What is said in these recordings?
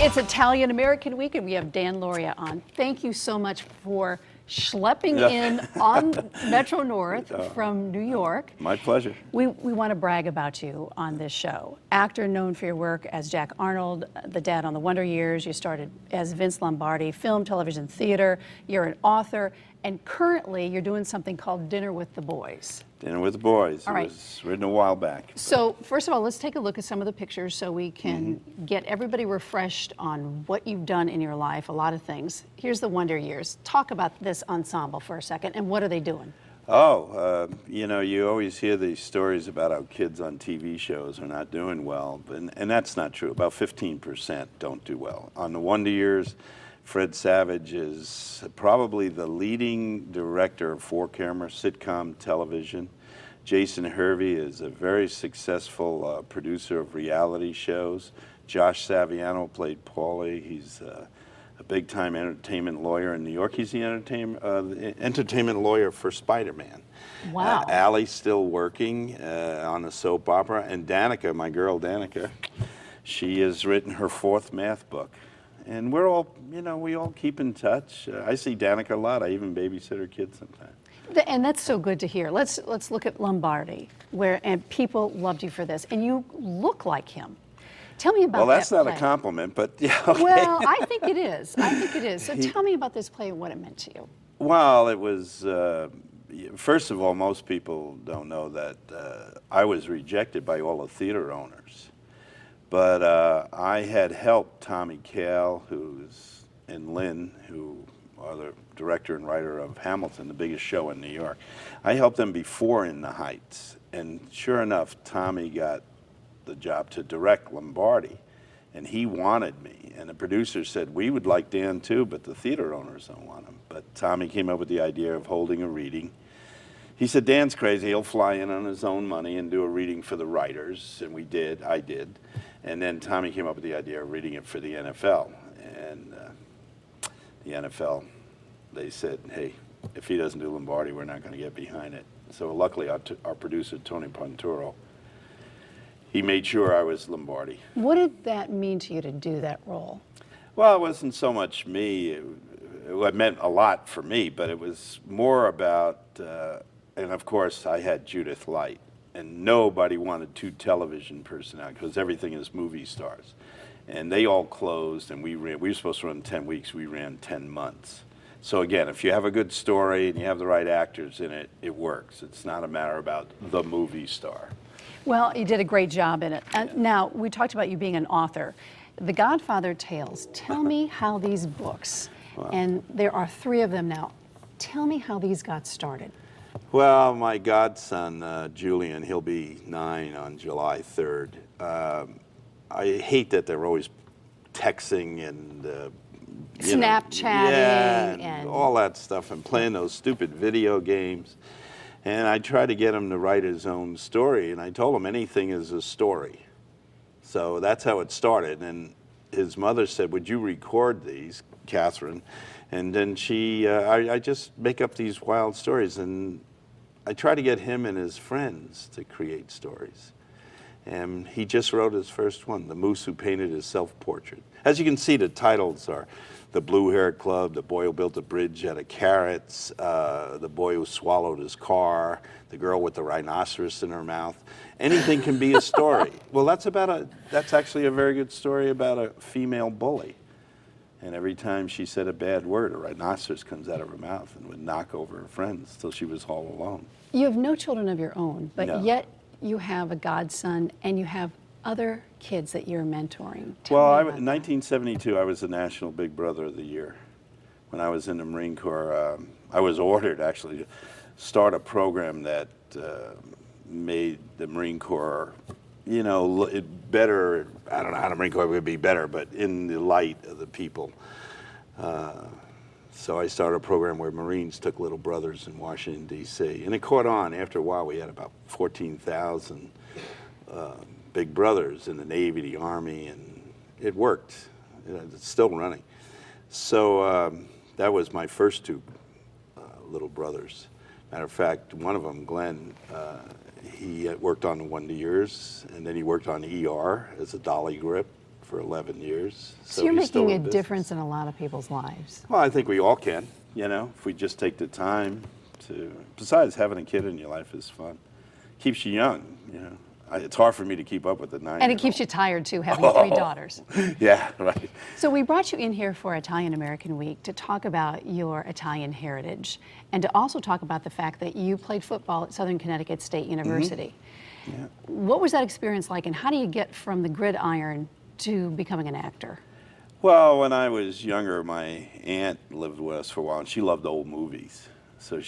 It's Italian American Week, and we have Dan Lauria on. Thank you so much for schlepping in on Metro North from New York. My pleasure. We want to brag about you on this show. Actor known for your work as Jack Arnold, the dad on The Wonder Years. You started as Vince Lombardi, film, television, theater. You're an author, and currently you're doing something called Dinner with the Boys. Dinner with the Boys. All right. It was written a while back. So first of all, let's take a look at some of the pictures so we can get everybody refreshed on what you've done in your life, a lot of things. Here's the Wonder Years. Talk about this ensemble for a second, and what are they doing? Oh, you know, you always hear these stories about how kids on TV shows are not doing well, and that's not true. About 15% don't do well. On the Wonder Years, Fred Savage is probably the leading director of four-camera sitcom television. Jason Hervey is a very successful producer of reality shows. Josh Saviano played Paulie. He's a big-time entertainment lawyer in New York. He's the entertainment lawyer for Spider-Man. Wow. Allie's still working on a soap opera. And Danica, my girl Danica, she has written her 4th math book. And we're all, you know, we all keep in touch. I see Danica a lot. I even babysit her kids sometimes. And that's so good to hear. Let's look at Lombardi, and people loved you for this, and you look like him. Tell me about that. Well, that's not play. a compliment, but yeah. Okay. Well, I think it is. I think it is. So tell me about this play and what it meant to you. Well, it was, first of all, most people don't know that I was rejected by all the theater owners. But I had helped Tommy Kail, and Lynn, who are the director and writer of Hamilton, the biggest show in New York. I helped them before In the Heights. And sure enough, Tommy got the job to direct Lombardi. And he wanted me. And the producer said, we would like Dan too, but the theater owners don't want him. But Tommy came up with the idea of holding a reading. He said, Dan's crazy. He'll fly in on his own money and do a reading for the writers. And we did. I did. And then Tommy came up with the idea of reading it for the NFL. And the NFL, they said, hey, if he doesn't do Lombardi, we're not going to get behind it. So luckily, our producer, Tony Panturo, he made sure I was Lombardi. What did that mean to you to do that role? Well, it wasn't so much me. It meant a lot for me, but it was more about, and of course, I had Judith Light. And nobody wanted 2 television personalities because everything is movie stars. And they all closed, and we were supposed to run 10 weeks. We ran 10 months. So again, if you have a good story and you have the right actors in it, it works. It's not a matter about the movie star. Well, you did a great job in it. Now, we talked about you being an author. The Godfather Tales. Tell me how these books, and there are 3 of them now, tell me how these got started. Well, my godson, Julian, he'll be 9 on July 3rd. I hate that they're always texting and Snapchatting and all that stuff and playing those stupid video games. And I tried to get him to write his own story, and I told him anything is a story. So that's how it started. And his mother said, would you record these, Catherine? And then I just make up these wild stories, and I try to get him and his friends to create stories. And he just wrote his first one, The Moose Who Painted His Self-Portrait. As you can see, the titles are The Blue-Haired Club, The Boy Who Built a Bridge Out of Carrots, The Boy Who Swallowed His Car, The Girl with the Rhinoceros in Her Mouth. Anything can be a story. Well, that's actually a very good story about a female bully. And every time she said a bad word, a rhinoceros comes out of her mouth and would knock over her friends till she was all alone. You have no children of your own, but No. yet you have a godson and you have other kids that you're mentoring. Well, in 1972, I was the National Big Brother of the Year. When I was in the Marine Corps, I was ordered actually to start a program that made the Marine Corps, you know, better. I don't know how the Marine Corps would be better, but in the light of the people. So I started a program where Marines took little brothers in Washington, D.C. And it caught on. After a while, we had about 14,000 big brothers in the Navy, the Army, and it worked. It's still running. So that was my first 2 little brothers. Matter of fact, one of them, Glenn, he worked on The Wonder Years, and then he worked on ER as a dolly grip. for 11 years. So you're he's still making a in business. difference in a lot of people's lives. Well, I think we all can, you know, if we just take the time to. Besides, having a kid in your life is fun. Keeps you young, you know. It's hard for me to keep up with the 9. And it keeps you tired too, having 3 daughters. Yeah, right. So we brought you in here for Italian American Week to talk about your Italian heritage and to also talk about the fact that you played football at Southern Connecticut State University. Yeah. What was that experience like, and how do you get from the gridiron to becoming an actor? Well, when I was younger, my aunt lived with us for a while, and she loved old movies. So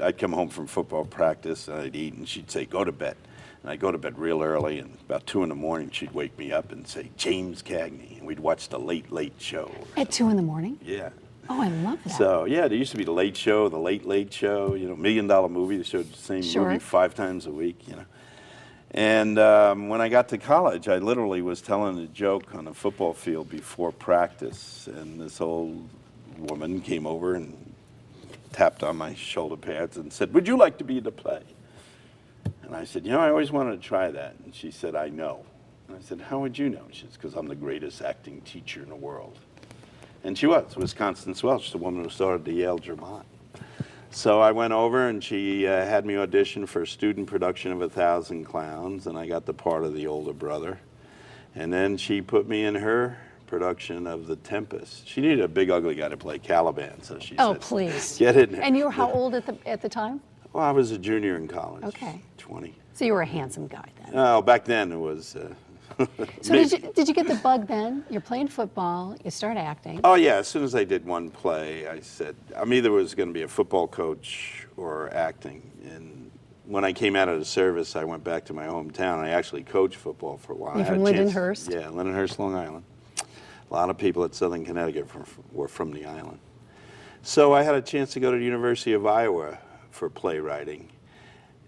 I'd come home from football practice, and I'd eat, and she'd say, go to bed. And I'd go to bed real early, and about 2 in the morning, she'd wake me up and say, James Cagney, and we'd watch the Late Late Show. At 2 in the morning? Yeah. Oh, I love that. So, yeah, there used to be the Late Show, the Late Late Show, you know, $1 Million Movie. They showed the same movie 5 times a week, you know. And when I got to college, I literally was telling a joke on a football field before practice, and this old woman came over and tapped on my shoulder pads and said, would you like to be in the play? And I said, you know, I always wanted to try that. And she said, I know. And I said, how would you know? She said, because I'm the greatest acting teacher in the world. And she was Constance Welch, the woman who started the Yale Dramont. So I went over, and she had me audition for a student production of 1,000 Clowns, and I got the part of the older brother. And then she put me in her production of The Tempest. She needed a big, ugly guy to play Caliban, so she said, please. get in there. And you were how old at the time? Well, I was a junior in college. Okay. 20. So you were a handsome guy then. Oh, back then it was. So did you get the bug then? You're playing football, you start acting. Oh yeah, as soon as I did one play, I said I'm either was going to be a football coach or acting. And when I came out of the service, I went back to my hometown. I actually coached football for a while. You're from Lindenhurst? Yeah, Lindenhurst, Long Island. A lot of people at Southern Connecticut were from the island. So I had a chance to go to the University of Iowa for playwriting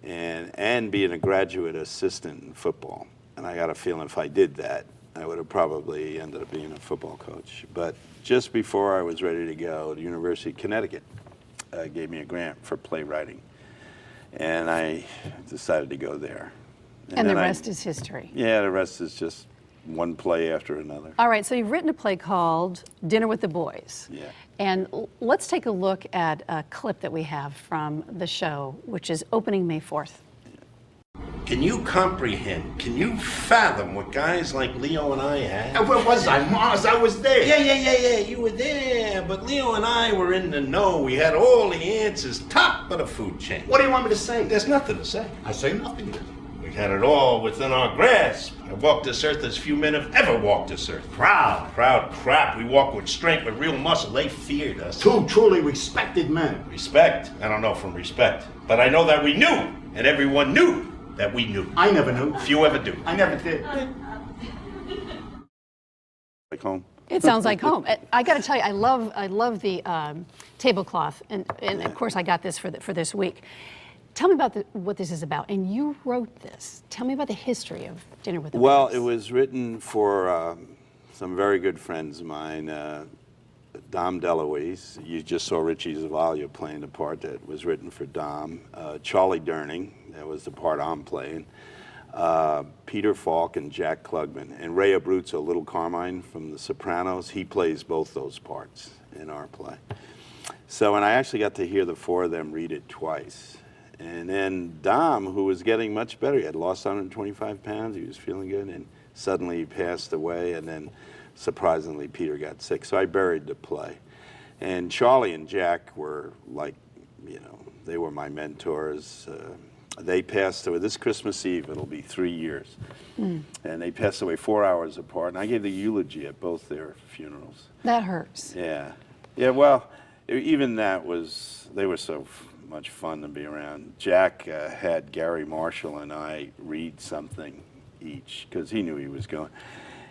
and being a graduate assistant in football. And I got a feeling if I did that, I would have probably ended up being a football coach. But just before I was ready to go, the University of Connecticut gave me a grant for playwriting. And I decided to go there. And the rest is history. Yeah, the rest is just one play after another. All right, so you've written a play called Dinner with the Boys. Yeah. And let's take a look at a clip that we have from the show, which is opening May 4th. Can you comprehend, can you fathom what guys like Leo and I had? Where was I, Mars? I was there. Yeah, you were there, but Leo and I were in the know. We had all the answers, top of the food chain. What do you want me to say? There's nothing to say. I say nothing. We had it all within our grasp. I walked this earth as few men have ever walked this earth. Proud crap. We walk with strength, with real muscle. They feared us. Two truly respected men. Respect? I don't know from respect, but I know that we knew, and everyone knew that we knew. I never knew. Few ever do. I never did. Like home. It sounds like home. I got to tell you, I love the tablecloth, and of course I got this for this week. Tell me about what this is about. And you wrote this. Tell me about the history of Dinner with the Boys. Well, it was written for some very good friends of mine. Dom DeLuise, you just saw Richie Zavalia playing the part that was written for Dom. Charlie Durning, that was the part I'm playing. Peter Falk and Jack Klugman. And Ray Abruzzo, Little Carmine from The Sopranos, he plays both those parts in our play. So, and I actually got to hear the 4 of them read it twice. And then Dom, who was getting much better, he had lost 125 pounds, he was feeling good, and suddenly he passed away, and then surprisingly Peter got sick, so I buried the play. And Charlie and Jack were like, you know, they were my mentors. They passed away this Christmas Eve, it'll be 3 years. And they passed away 4 hours apart, and I gave the eulogy at both their funerals. That hurts. Yeah. Yeah, well, even that was, they were so much fun to be around. Jack had Gary Marshall and I read something each, because he knew he was going.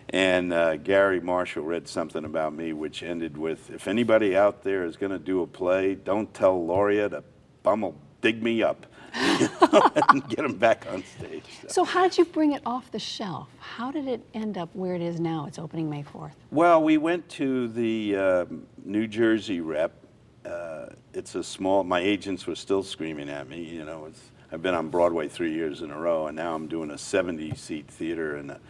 And Gary Marshall read something about me, which ended with, if anybody out there is going to do a play, don't tell Lauria to bum dig me up and get him back on stage. So how did you bring it off the shelf? How did it end up where it is now? It's opening May 4th. Well, we went to the New Jersey rep. It's a small, my agents were still screaming at me, you know, I've been on Broadway 3 years in a row, and now I'm doing a 70-seat theater in a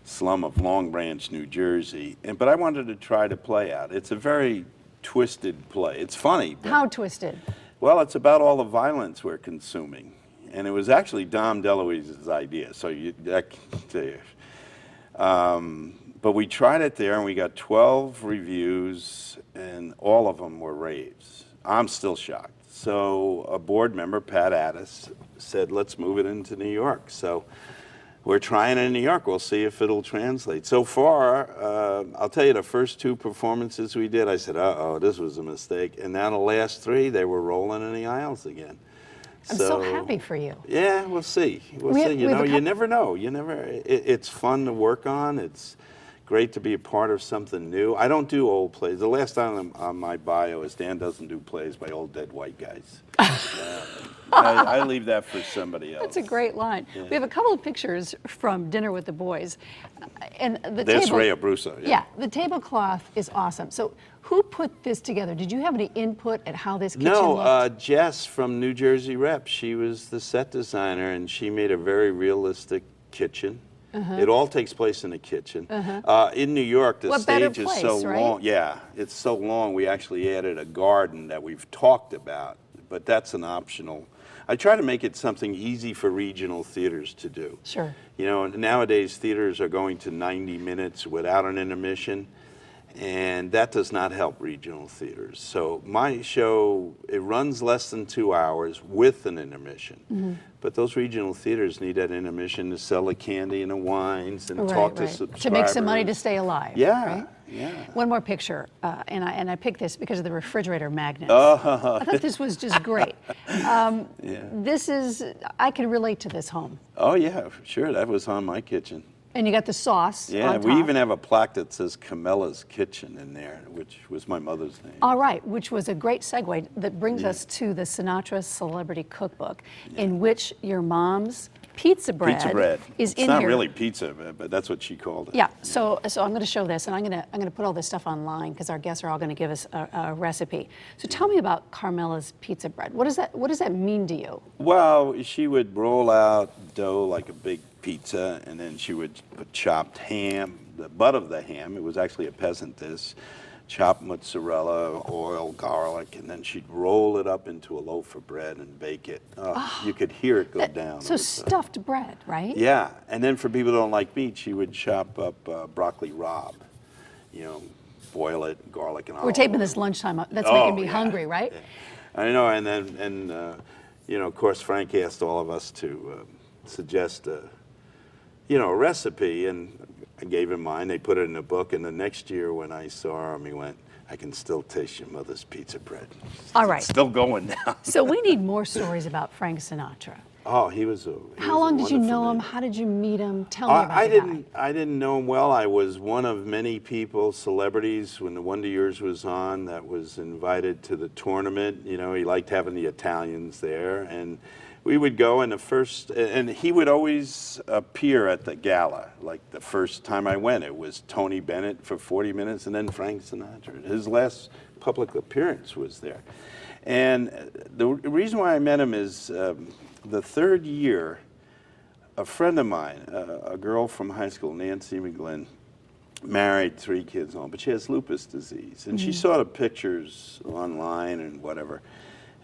slum of Long Branch, New Jersey. But I wanted to try to play out. It's a very twisted play. It's funny. How twisted? Well, it's about all the violence we're consuming. And it was actually Dom DeLuise's idea, so I can tell you. But we tried it there, and we got 12 reviews, and all of them were raves. I'm still shocked. So a board member, Pat Addis, said, let's move it into New York. So we're trying it in New York. We'll see if it'll translate. So far, I'll tell you, the first 2 performances we did, I said, uh-oh, this was a mistake. And now the last 3, they were rolling in the aisles again. I'm so happy for you. Yeah, we'll see. We'll see. You know, you never know. You never. It's fun to work on. It's great to be a part of something new. I don't do old plays. The last time on my bio is Dan doesn't do plays by old dead white guys. I leave that for somebody else. That's a great line. Yeah. We have a couple of pictures from Dinner with the Boys. And the There's table, Ray Abruzzo. Yeah, the tablecloth is awesome. So who put this together? Did you have any input at how this kitchen looked? No, Jess from New Jersey Rep. She was the set designer, and she made a very realistic kitchen. It all takes place in the kitchen. In New York, the stage is so long. Yeah, it's so long. We actually added a garden that we've talked about, but that's an optional. I try to make it something easy for regional theaters to do. Sure. You know, nowadays theaters are going to 90 minutes without an intermission, and that does not help regional theaters. So my show, it runs less than 2 hours with an intermission. But those regional theaters need that intermission to sell the candy and the wines and talk to subscribers. To make some money to stay alive. Yeah, right? yeah. One more picture, and I picked this because of the refrigerator magnets. Oh. I thought this was just great. This is, I can relate to this home. Oh yeah, sure, that was on my kitchen. And you got the sauce Yeah, on we top. even have a plaque that says Camilla's Kitchen in there, which was my mother's name. All right, which was a great segue that brings us to the Sinatra Celebrity Cookbook, in which your mom's pizza bread, Pizza bread. is It's in not here. really pizza, but that's what she called it. Yeah, so I'm going to show this, and I'm going to put all this stuff online because our guests are all going to give us a recipe. So tell me about Carmela's pizza bread. What does that mean to you? Well, she would roll out dough like a big pizza, and then she would put chopped ham, the butt of the ham. It was actually a peasant dish. Chopped mozzarella, oil, garlic, and then she'd roll it up into a loaf of bread and bake it. You could hear it go down. So stuffed bread, right? Yeah, and then for people who don't like meat, she would chop up broccoli rabe. You know, boil it, garlic and olive We're taping oil. this lunchtime. That's making me hungry, right? Yeah. I know, and you know, of course, Frank asked all of us to suggest a recipe, and I gave him mine. They put it in a book, and the next year when I saw him, he went, I can still taste your mother's pizza bread. All right. It's still going now. So we need more stories about Frank Sinatra. Oh, he was a How long did you know him? man. How did you meet him? Tell me about I the I didn't know him well. I was one of many people, celebrities, when the Wonder Years was on, that was invited to the tournament. You know, he liked having the Italians there, and we would go, and he would always appear at the gala. Like the first time I went, it was Tony Bennett for 40 minutes, and then Frank Sinatra. His last public appearance was there. And the reason why I met him is the third year, a friend of mine, a girl from high school, Nancy McGlynn, married, 3 kids on, but she has lupus disease. And she saw the pictures online and whatever.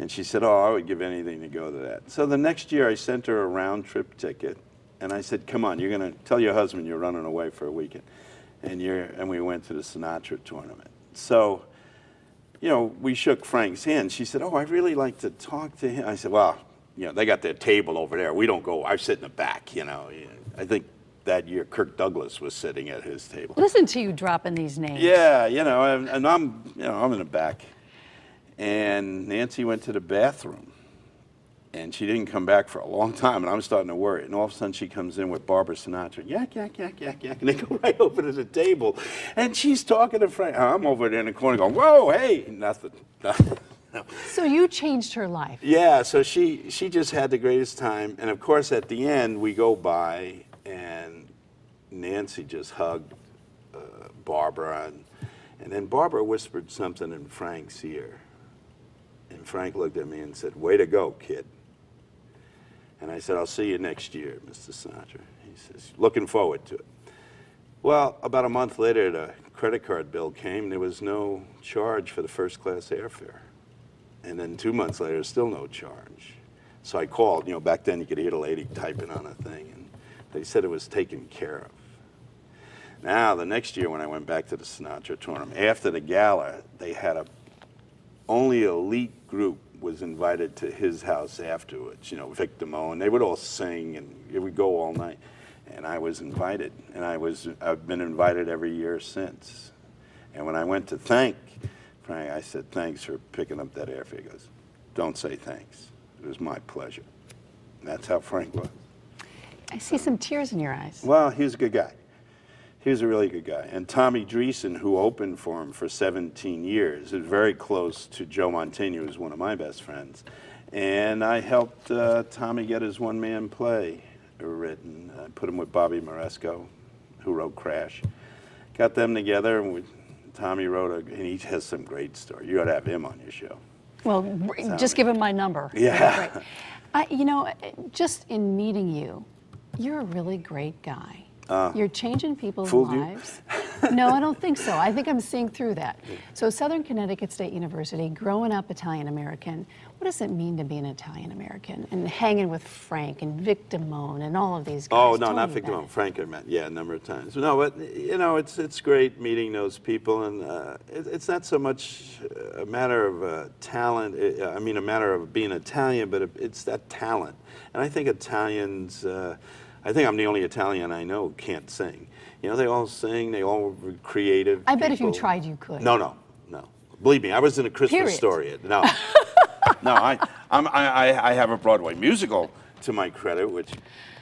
And she said, oh, I would give anything to go to that. So the next year I sent her a round trip ticket. And I said, come on, you're going to tell your husband you're running away for a weekend. And we went to the Sinatra tournament. So, you know, we shook Frank's hand. She said, oh, I'd really like to talk to him. I said, well, you know, they got their table over there. We don't go. I sit in the back, you know. I think that year Kirk Douglas was sitting at his table. Listen to you dropping these names. Yeah, you know, and I'm in the back. And Nancy went to the bathroom, and she didn't come back for a long time, and I'm starting to worry. And all of a sudden, she comes in with Barbara Sinatra, yak, yak, yak, yak, yak, and they go right over to the table, and she's talking to Frank. I'm over there in the corner going, whoa, hey, nothing. So you changed her life. Yeah, so she just had the greatest time, and of course, at the end, we go by, and Nancy just hugged Barbara, and then Barbara whispered something in Frank's ear. And Frank looked at me and said, way to go, kid. And I said, I'll see you next year, Mr. Sinatra. He says, looking forward to it. Well, about a month later, the credit card bill came. There was no charge for the first class airfare. And then 2 months later, still no charge. So I called. You know, back then you could hear the lady typing on a thing, and they said it was taken care of. Now, the next year when I went back to the Sinatra tournament, after the gala, they had only elite group was invited to his house afterwards, you know, Vic Damone. They would all sing, and it would go all night. And I was invited, and I've been invited every year since. And when I went to thank Frank, I said, thanks for picking up that airfare. He goes, don't say thanks. It was my pleasure. And that's how Frank was. I see some tears in your eyes. Well, he was a good guy. He was a really good guy. And Tommy Dreesen, who opened for him for 17 years, is very close to Joe Mantegna, who's one of my best friends. And I helped Tommy get his one-man play written. I put him with Bobby Moresco, who wrote Crash. Got them together, and Tommy wrote and he has some great story. You ought to have him on your show. Well, just give him my number. Yeah. You know, just in meeting you, you're a really great guy. You're changing people's Fooled lives. No, I don't think so. I think I'm seeing through that. So Southern Connecticut State University, growing up Italian-American, what does it mean to be an Italian-American? And hanging with Frank and Vic Damone and all of these guys. Oh, no, Tell not me Vic about Damone. it. Frank I met, yeah, a number of times. No, but, you know, it's great meeting those people, and it's not so much a matter of talent, I mean a matter of being Italian, but it's that talent. And I think Italians, I think I'm the only Italian I know who can't sing. You know, they all sing, they all were creative I bet if you people. tried, you could. No. Believe me, I was in a Christmas Period. Story. No. No, I have a Broadway musical to my credit, which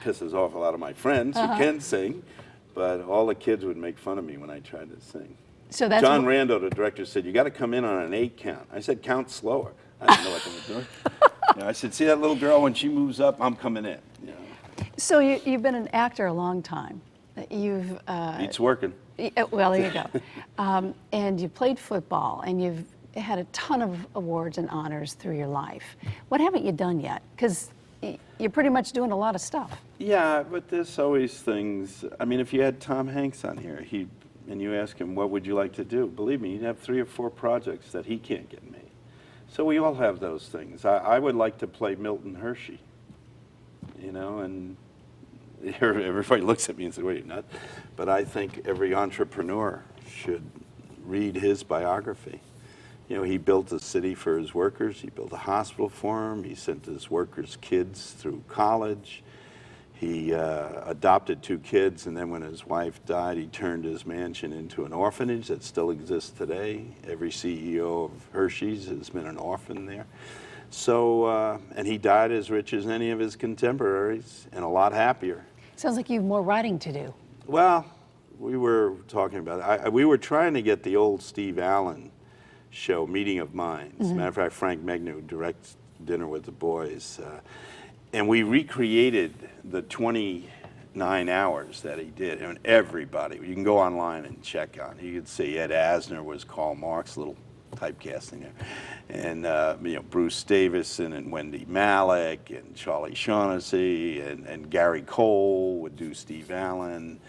pisses off a lot of my friends who can sing, but all the kids would make fun of me when I tried to sing. So that's John Rando, the director, said, you got to come in on an 8 count. I said, count slower. I didn't know what they were doing. You know, I said, see that little girl, when she moves up, I'm coming in. You know. So you've been an actor a long time. You've It's working. well, there you go. And you played football, and you've had a ton of awards and honors through your life. What haven't you done yet? Because you're pretty much doing a lot of stuff. Yeah, but there's always things. I mean, if you had Tom Hanks on here, and you ask him, what would you like to do? Believe me, he'd have 3 or 4 projects that he can't get made. So we all have those things. I would like to play Milton Hershey, you know, and everybody looks at me and says, wait, you're nuts. But I think every entrepreneur should read his biography. You know, he built a city for his workers. He built a hospital for them. He sent his workers' kids through college. He adopted 2 kids, and then when his wife died, he turned his mansion into an orphanage that still exists today. Every CEO of Hershey's has been an orphan there. So, and he died as rich as any of his contemporaries, and a lot happier. Sounds like you have more writing to do. Well, we were talking about it. We were trying to get the old Steve Allen show, Meeting of Minds. As a matter of fact, Frank Megna directs Dinner with the Boys. And we recreated the 29 hours that he did. And everybody, you can go online and check on it. You can see Ed Asner was Karl Marx, little typecasting there. And you know, Bruce Davison and Wendy Malick and Charlie Shaughnessy and Gary Cole would do Steve Allen.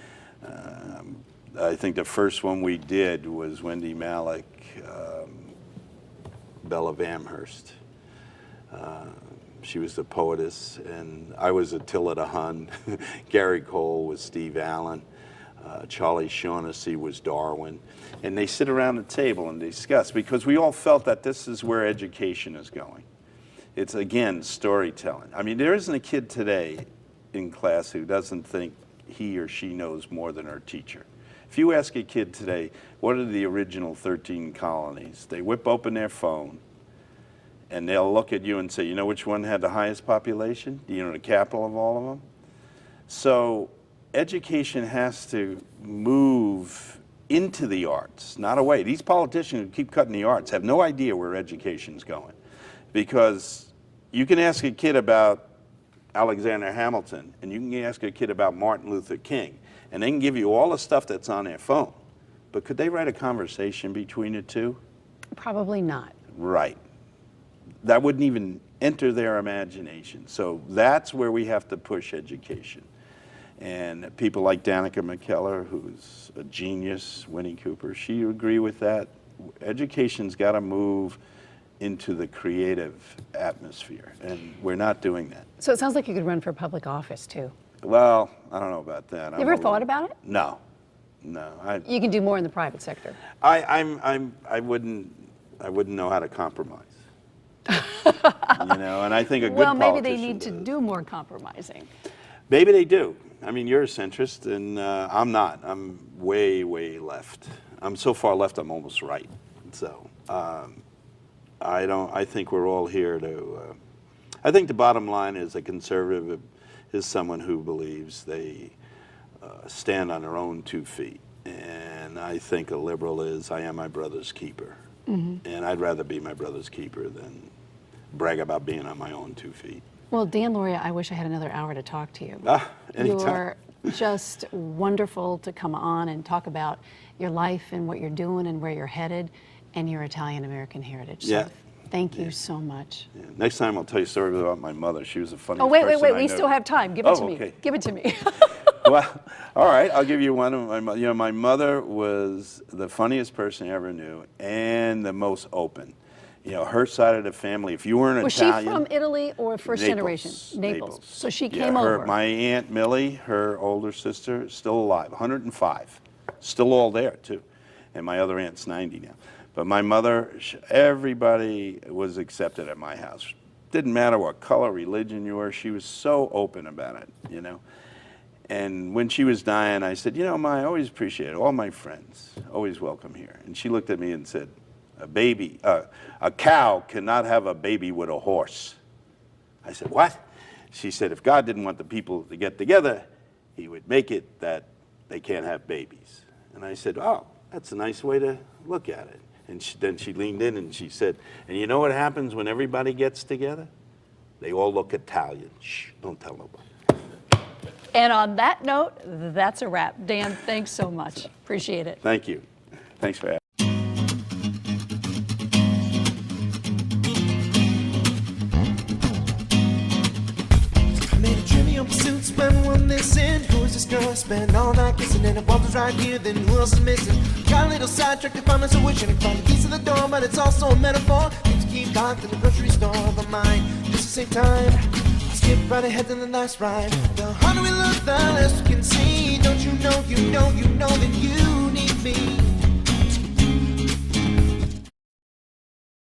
I think the first one we did was Wendy Malick, Bella Amherst. She was the poetess, and I was Attila the Hun. Gary Cole was Steve Allen. Charlie Shaughnessy was Darwin. And they sit around the table and discuss, because we all felt that this is where education is going. It's, again, storytelling. I mean, there isn't a kid today in class who doesn't think he or she knows more than her teacher. If you ask a kid today, what are the original 13 colonies? They whip open their phone, and they'll look at you and say, you know which one had the highest population? Do you know the capital of all of them? So education has to move into the arts, not away. These politicians who keep cutting the arts have no idea where education's going. Because you can ask a kid about Alexander Hamilton, and you can ask a kid about Martin Luther King, and they can give you all the stuff that's on their phone. But could they write a conversation between the two? Probably not. Right. That wouldn't even enter their imagination. So that's where we have to push education. And people like Danica McKellar, who's a genius, Winnie Cooper, she agree with that. Education's got to move into the creative atmosphere, and we're not doing that. So it sounds like you could run for public office too. Well, I don't know about that. You ever thought about it? No, no. You can do more in the private sector. I wouldn't know how to compromise. You know, and I think a good Well, maybe they politician need to does. do more compromising. Maybe they do. I mean, you're a centrist, and I'm not. I'm way, way left. I'm so far left, I'm almost right. So I think we're all here to. I think the bottom line is a conservative is someone who believes they stand on their own 2 feet, and I think a liberal is I am my brother's keeper, and I'd rather be my brother's keeper than brag about being on my own 2 feet. Well, Dan Lauria, I wish I had another hour to talk to you. Anytime. You're just wonderful to come on and talk about your life and what you're doing and where you're headed and your Italian-American heritage. So Yeah. thank you so much. Yeah. Next time I'll tell you a story about my mother. She was the funniest Oh, wait, person wait, I we knew. still have time. Give it to me. Okay. Give it to me. Well, all right, I'll give you one of my, you know, my mother was the funniest person I ever knew and the most open. You know, her side of the family, if you were an Was Italian. she from Italy or first generation? Naples. So she came over. My Aunt Millie, her older sister, still alive, 105. Still all there, too. And my other aunt's 90 now. But my mother, everybody was accepted at my house. Didn't matter what color, religion you were. She was so open about it, you know. And when she was dying, I said, you know, Ma, I always appreciate it. All my friends, always welcome here. And she looked at me and said, a cow cannot have a baby with a horse. I said, what? She said, if God didn't want the people to get together, he would make it that they can't have babies. And I said, oh, that's a nice way to look at it. And then she leaned in and she said, and you know what happens when everybody gets together? They all look Italian. Shh, don't tell nobody. And on that note, that's a wrap. Dan, thanks so much. Appreciate it. Thank you. Thanks for having me. Made a trivial pursuit, spend one this in. Who's this girl? Spend all night kissing, and if Walter's right here, then who else is missing? Got a little sidetracked to find myself wishing to find the keys to the door, but it's also a metaphor. Need to keep locked in the grocery store, but mine just to save time. Skip right ahead to the last ride. The harder we look, the less we can see. Don't you know, that you need me.